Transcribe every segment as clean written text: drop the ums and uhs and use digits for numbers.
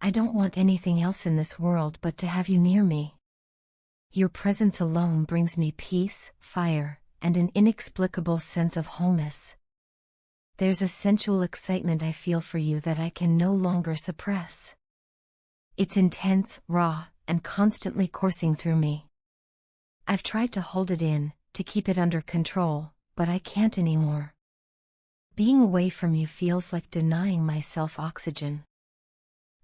I don't want anything else in this world but to have you near me. Your presence alone brings me peace, fire, and an inexplicable sense of wholeness. There's a sensual excitement I feel for you that I can no longer suppress. It's intense, raw, and constantly coursing through me. I've tried to hold it in, to keep it under control, but I can't anymore. Being away from you feels like denying myself oxygen.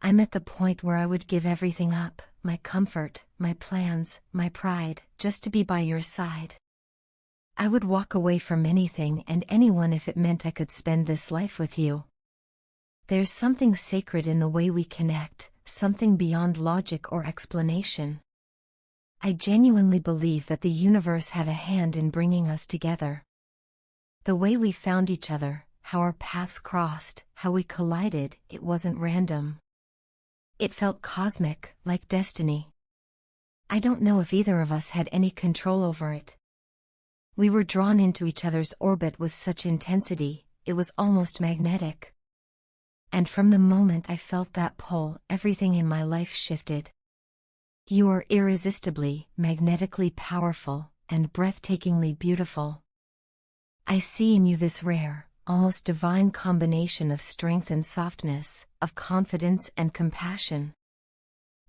I'm at the point where I would give everything up, my comfort, my plans, my pride, just to be by your side. I would walk away from anything and anyone if it meant I could spend this life with you. There's something sacred in the way we connect, something beyond logic or explanation. I genuinely believe that the universe had a hand in bringing us together. The way we found each other, how our paths crossed, how we collided, it wasn't random. It felt cosmic, like destiny. I don't know if either of us had any control over it. We were drawn into each other's orbit with such intensity, it was almost magnetic. And from the moment I felt that pull, everything in my life shifted. You are irresistibly, magnetically powerful, and breathtakingly beautiful. I see in you this rare, almost divine combination of strength and softness, of confidence and compassion.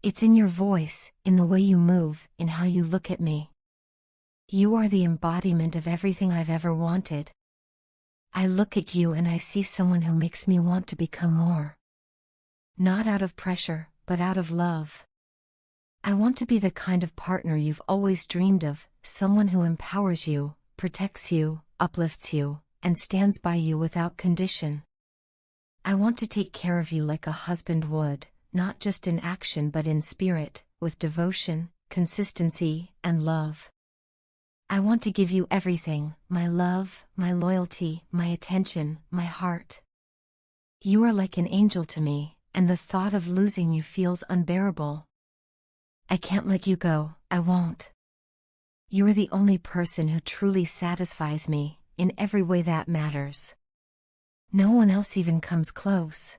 It's in your voice, in the way you move, in how you look at me. You are the embodiment of everything I've ever wanted. I look at you and I see someone who makes me want to become more. Not out of pressure, but out of love. I want to be the kind of partner you've always dreamed of, someone who empowers you, protects you, uplifts you, and stands by you without condition. I want to take care of you like a husband would, not just in action but in spirit, with devotion, consistency, and love. I want to give you everything, my love, my loyalty, my attention, my heart. You are like an angel to me, and the thought of losing you feels unbearable. I can't let you go, I won't. You're the only person who truly satisfies me, in every way that matters. No one else even comes close.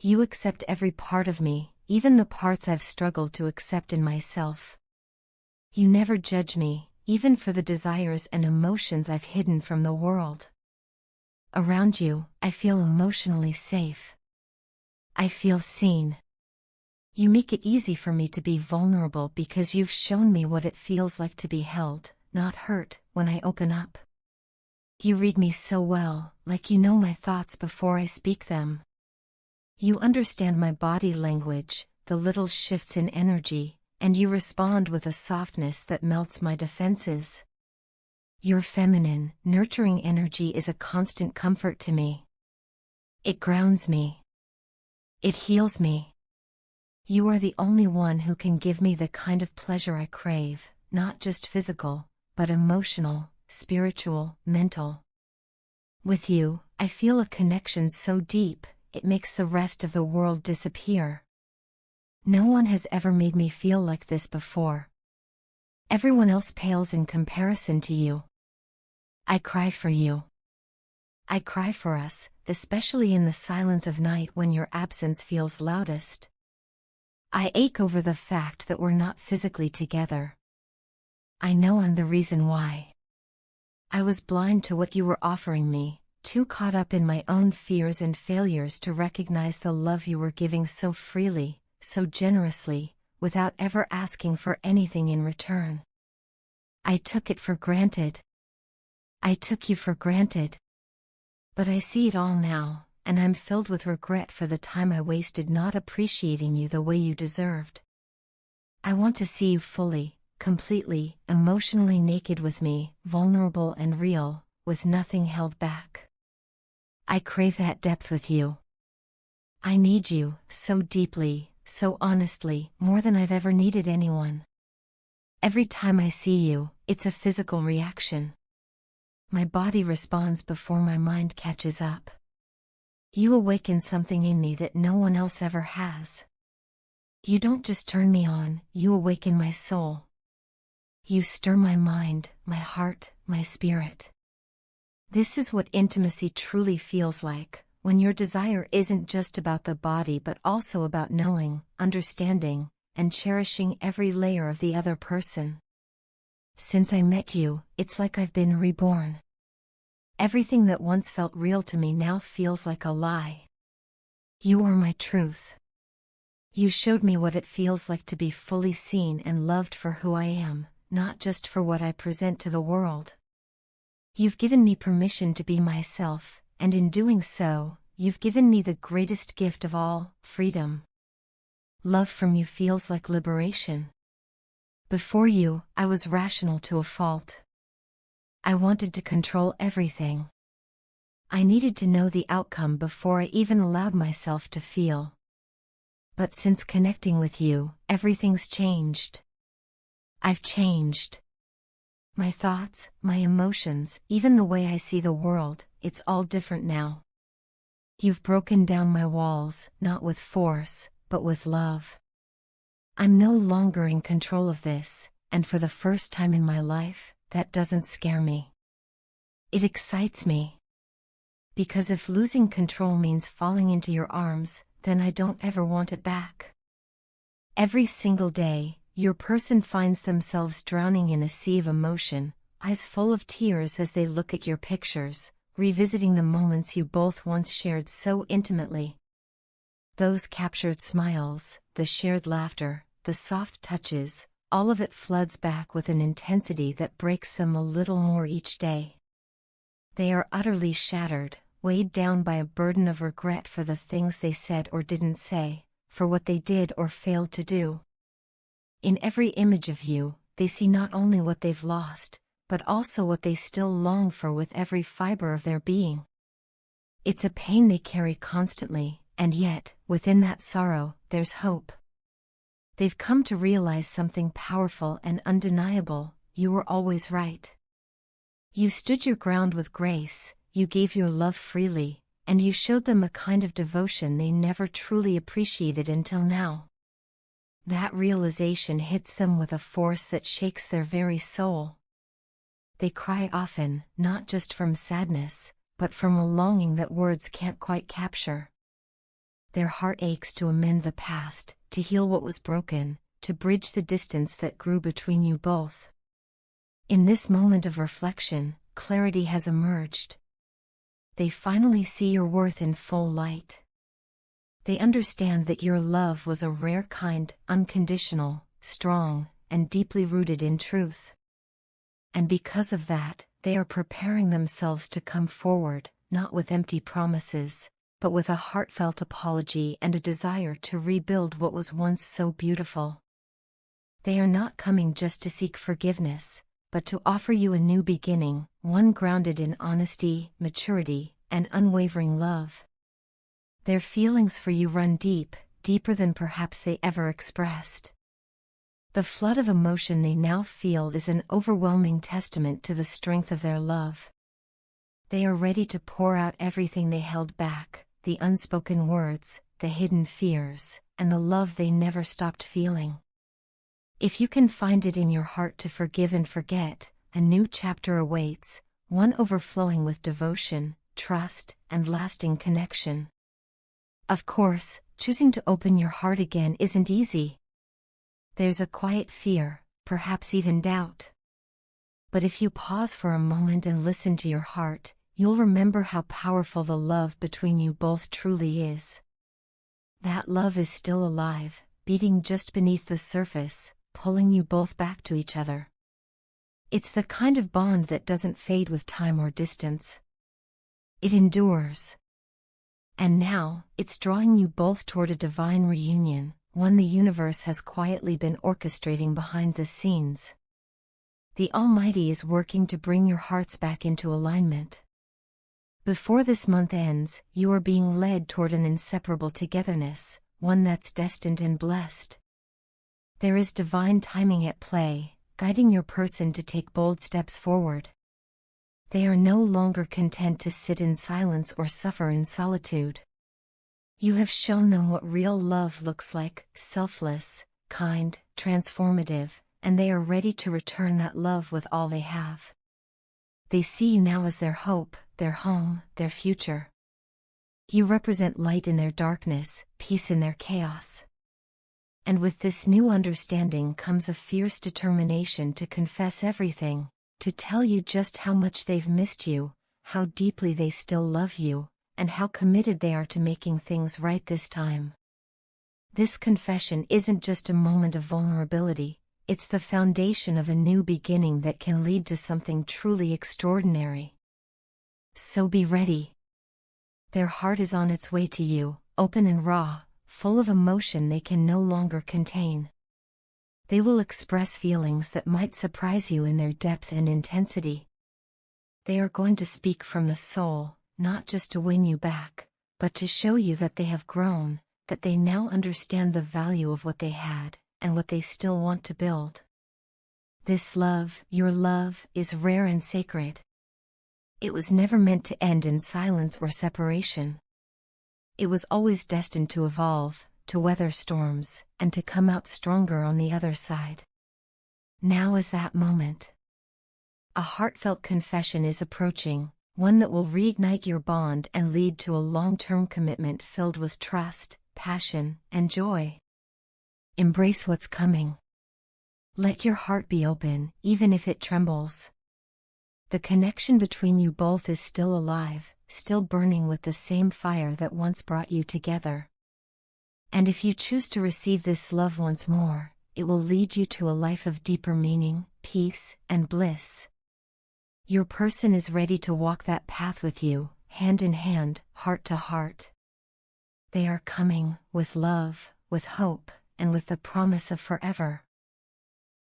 You accept every part of me, even the parts I've struggled to accept in myself. You never judge me, even for the desires and emotions I've hidden from the world. Around you, I feel emotionally safe. I feel seen. You make it easy for me to be vulnerable because you've shown me what it feels like to be held, not hurt, when I open up. You read me so well, like you know my thoughts before I speak them. You understand my body language, the little shifts in energy, and you respond with a softness that melts my defenses. Your feminine, nurturing energy is a constant comfort to me. It grounds me. It heals me. You are the only one who can give me the kind of pleasure I crave, not just physical, but emotional, spiritual, mental. With you, I feel a connection so deep, it makes the rest of the world disappear. No one has ever made me feel like this before. Everyone else pales in comparison to you. I cry for you. I cry for us, especially in the silence of night when your absence feels loudest. I ache over the fact that we're not physically together. I know I'm the reason why. I was blind to what you were offering me, too caught up in my own fears and failures to recognize the love you were giving so freely, so generously, without ever asking for anything in return. I took it for granted. I took you for granted. But I see it all now, and I'm filled with regret for the time I wasted not appreciating you the way you deserved. I want to see you fully, completely, emotionally naked with me, vulnerable and real, with nothing held back. I crave that depth with you. I need you, so deeply, so honestly, more than I've ever needed anyone. Every time I see you, it's a physical reaction. My body responds before my mind catches up. You awaken something in me that no one else ever has. You don't just turn me on, you awaken my soul. You stir my mind, my heart, my spirit. This is what intimacy truly feels like, when your desire isn't just about the body but also about knowing, understanding, and cherishing every layer of the other person. Since I met you, it's like I've been reborn. Everything that once felt real to me now feels like a lie. You are my truth. You showed me what it feels like to be fully seen and loved for who I am, not just for what I present to the world. You've given me permission to be myself, and in doing so, you've given me the greatest gift of all, freedom. Love from you feels like liberation. Before you, I was rational to a fault. I wanted to control everything. I needed to know the outcome before I even allowed myself to feel. But since connecting with you, everything's changed. I've changed. My thoughts, my emotions, even the way I see the world, it's all different now. You've broken down my walls, not with force, but with love. I'm no longer in control of this, and for the first time in my life, that doesn't scare me. It excites me. Because if losing control means falling into your arms, then I don't ever want it back. Every single day, your person finds themselves drowning in a sea of emotion, eyes full of tears as they look at your pictures, revisiting the moments you both once shared so intimately. Those captured smiles, the shared laughter, the soft touches, all of it floods back with an intensity that breaks them a little more each day. They are utterly shattered, weighed down by a burden of regret for the things they said or didn't say, for what they did or failed to do. In every image of you, they see not only what they've lost, but also what they still long for with every fiber of their being. It's a pain they carry constantly, and yet, within that sorrow, there's hope. They've come to realize something powerful and undeniable: you were always right. You stood your ground with grace, you gave your love freely, and you showed them a kind of devotion they never truly appreciated until now. That realization hits them with a force that shakes their very soul. They cry often, not just from sadness, but from a longing that words can't quite capture. Their heart aches to amend the past, to heal what was broken, to bridge the distance that grew between you both. In this moment of reflection, clarity has emerged. They finally see your worth in full light. They understand that your love was a rare kind, unconditional, strong, and deeply rooted in truth. And because of that, they are preparing themselves to come forward, not with empty promises, but with a heartfelt apology and a desire to rebuild what was once so beautiful. They are not coming just to seek forgiveness, but to offer you a new beginning, one grounded in honesty, maturity, and unwavering love. Their feelings for you run deep, deeper than perhaps they ever expressed. The flood of emotion they now feel is an overwhelming testament to the strength of their love. They are ready to pour out everything they held back, the unspoken words, the hidden fears, and the love they never stopped feeling. If you can find it in your heart to forgive and forget, a new chapter awaits, one overflowing with devotion, trust, and lasting connection. Of course, choosing to open your heart again isn't easy. There's a quiet fear, perhaps even doubt. But if you pause for a moment and listen to your heart, you'll remember how powerful the love between you both truly is. That love is still alive, beating just beneath the surface, pulling you both back to each other. It's the kind of bond that doesn't fade with time or distance. It endures. And now, it's drawing you both toward a divine reunion, one the universe has quietly been orchestrating behind the scenes. The Almighty is working to bring your hearts back into alignment. Before this month ends, you are being led toward an inseparable togetherness, one that's destined and blessed. There is divine timing at play, guiding your person to take bold steps forward. They are no longer content to sit in silence or suffer in solitude. You have shown them what real love looks like: selfless, kind, transformative, and they are ready to return that love with all they have. They see you now as their hope, their home, their future. You represent light in their darkness, peace in their chaos. And with this new understanding comes a fierce determination to confess everything, to tell you just how much they've missed you, how deeply they still love you, and how committed they are to making things right this time. This confession isn't just a moment of vulnerability, it's the foundation of a new beginning that can lead to something truly extraordinary. So be ready. Their heart is on its way to you, open and raw, full of emotion they can no longer contain. They will express feelings that might surprise you in their depth and intensity. They are going to speak from the soul, not just to win you back, but to show you that they have grown, that they now understand the value of what they had, and what they still want to build. This love, your love, is rare and sacred. It was never meant to end in silence or separation. It was always destined to evolve, to weather storms, and to come out stronger on the other side. Now is that moment. A heartfelt confession is approaching, one that will reignite your bond and lead to a long-term commitment filled with trust, passion, and joy. Embrace what's coming. Let your heart be open, even if it trembles. The connection between you both is still alive, still burning with the same fire that once brought you together. And if you choose to receive this love once more, it will lead you to a life of deeper meaning, peace, and bliss. Your person is ready to walk that path with you, hand in hand, heart to heart. They are coming, with love, with hope, and with the promise of forever.